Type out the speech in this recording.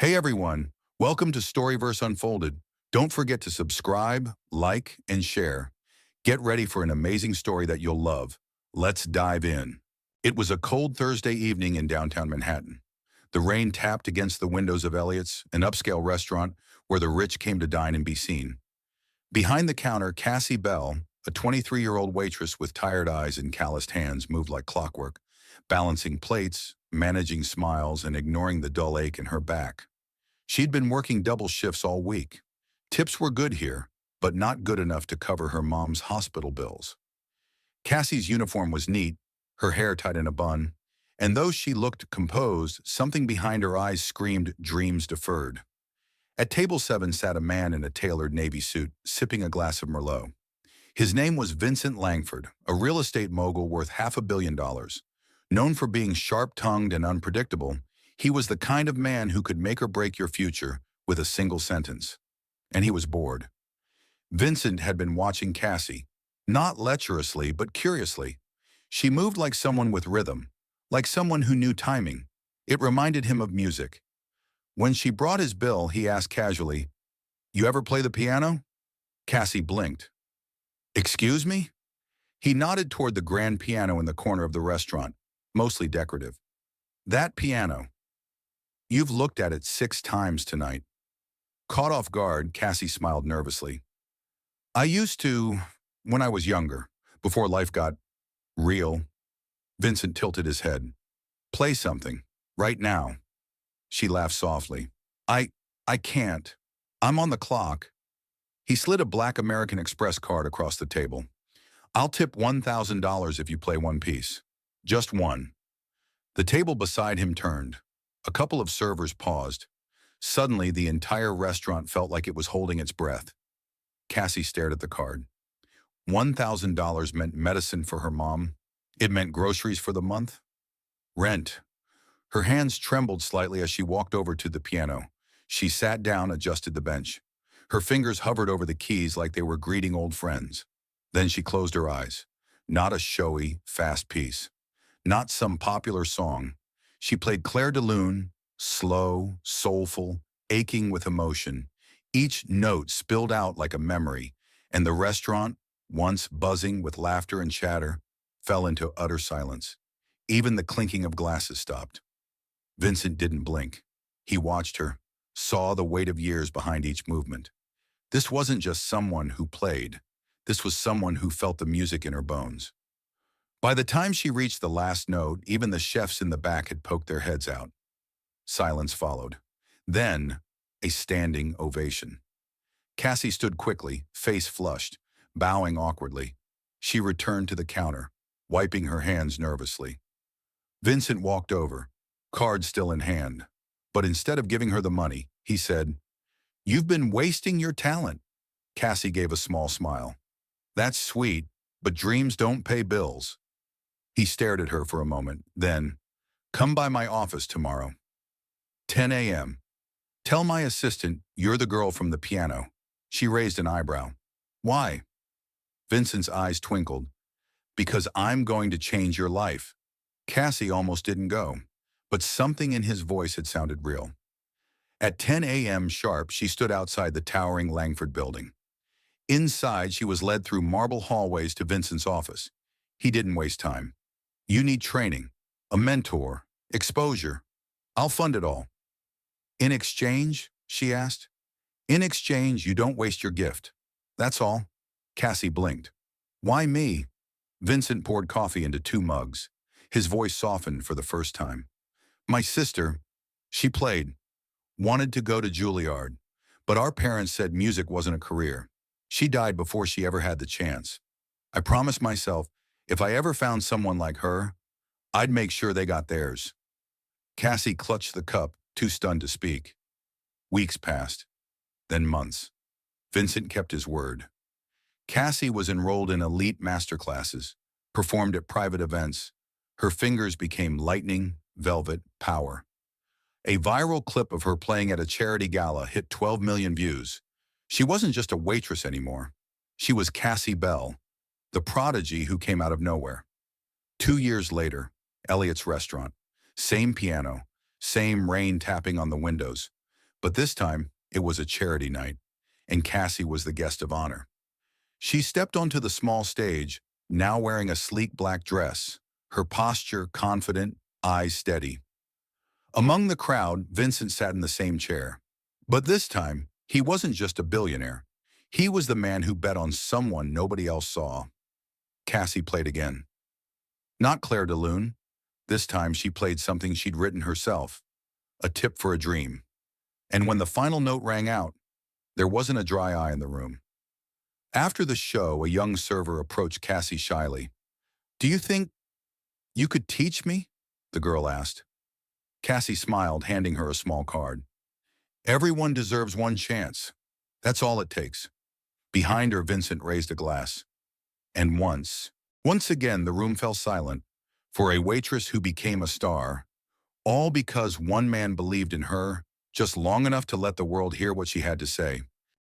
Hey everyone, welcome to Storyverse Unfolded. Don't forget to subscribe, like, and share. Get ready for an amazing story that you'll love. Let's dive in. It was a cold Thursday evening in downtown Manhattan. The rain tapped against the windows of Elliot's, an upscale restaurant where the rich came to dine and be seen. Behind the counter, Cassie Bell, a 23-year-old waitress with tired eyes and calloused hands, moved like clockwork, balancing plates, managing smiles, and ignoring the dull ache in her back. She'd been working double shifts all week. Tips were good here, but not good enough to cover her mom's hospital bills. Cassie's uniform was neat, her hair tied in a bun, and though she looked composed, something behind her eyes screamed dreams deferred. At table 7 sat a man in a tailored navy suit, sipping a glass of Merlot. His name was Vincent Langford, a real estate mogul worth $500 million. Known for being sharp-tongued and unpredictable, he was the kind of man who could make or break your future with a single sentence. And he was bored. Vincent had been watching Cassie, not lecherously but curiously. She moved like someone with rhythm, like someone who knew timing. It reminded him of music. When she brought his bill, he asked casually, "You ever play the piano?" Cassie blinked. "Excuse me?" He nodded toward the grand piano in the corner of the restaurant, mostly decorative. "That piano. You've looked at it 6 times tonight." Caught off guard, Cassie smiled nervously. "I used to, when I was younger, before life got real." Vincent tilted his head. "Play something, right now." She laughed softly. I, I can't. I'm on the clock." He slid a black American Express card across the table. "I'll tip $1,000 if you play one piece. Just one." The table beside him turned. A couple of servers paused. Suddenly, the entire restaurant felt like it was holding its breath. Cassie stared at the card. $1,000 meant medicine for her mom. It meant groceries for the month. Rent. Her hands trembled slightly as she walked over to the piano. She sat down, adjusted the bench. Her fingers hovered over the keys like they were greeting old friends. Then she closed her eyes. Not a showy, fast piece. Not some popular song. She played Claire de Lune, slow, soulful, aching with emotion. Each note spilled out like a memory, and the restaurant, once buzzing with laughter and chatter, fell into utter silence. Even the clinking of glasses stopped. Vincent didn't blink. He watched her, saw the weight of years behind each movement. This wasn't just someone who played. This was someone who felt the music in her bones. By the time she reached the last note, even the chefs in the back had poked their heads out. Silence followed. Then, a standing ovation. Cassie stood quickly, face flushed, bowing awkwardly. She returned to the counter, wiping her hands nervously. Vincent walked over, card still in hand. But instead of giving her the money, he said, "You've been wasting your talent." Cassie gave a small smile. "That's sweet, but dreams don't pay bills." He stared at her for a moment, then, "Come by my office tomorrow. 10 a.m. Tell my assistant you're the girl from the piano." She raised an eyebrow. "Why?" Vincent's eyes twinkled. "Because I'm going to change your life." Cassie almost didn't go, but something in his voice had sounded real. At 10 a.m. sharp, she stood outside the towering Langford building. Inside, she was led through marble hallways to Vincent's office. He didn't waste time. "You need training, a mentor, exposure. I'll fund it all." "In exchange?" she asked. "In exchange, you don't waste your gift. That's all." Cassie blinked. "Why me?" Vincent poured coffee into 2 mugs. His voice softened for the first time. "My sister, she played, wanted to go to Juilliard, but our parents said music wasn't a career. She died before she ever had the chance. I promised myself, if I ever found someone like her, I'd make sure they got theirs." Cassie clutched the cup, too stunned to speak. Weeks passed, then months. Vincent kept his word. Cassie was enrolled in elite masterclasses, performed at private events. Her fingers became lightning, velvet, power. A viral clip of her playing at a charity gala hit 12 million views. She wasn't just a waitress anymore. She was Cassie Bell, the prodigy who came out of nowhere. 2 years later, Elliot's restaurant. Same piano, same rain tapping on the windows, But this time, it was a charity night, and Cassie was the guest of honor. She stepped onto the small stage, now wearing a sleek black dress, her posture confident, eyes steady. Among the crowd, Vincent sat in the same chair. But this time, he wasn't just a billionaire. He was the man who bet on someone nobody else saw. Cassie played again. Not Claire de Lune. This time she played something she'd written herself, a tip for a dream. And when the final note rang out, there wasn't a dry eye in the room. After the show, a young server approached Cassie shyly. "Do you think you could teach me?" the girl asked. Cassie smiled, handing her a small card. "Everyone deserves one chance. That's all it takes." Behind her, Vincent raised a glass. And once again, the room fell silent for a waitress who became a star, all because one man believed in her just long enough to let the world hear what she had to say.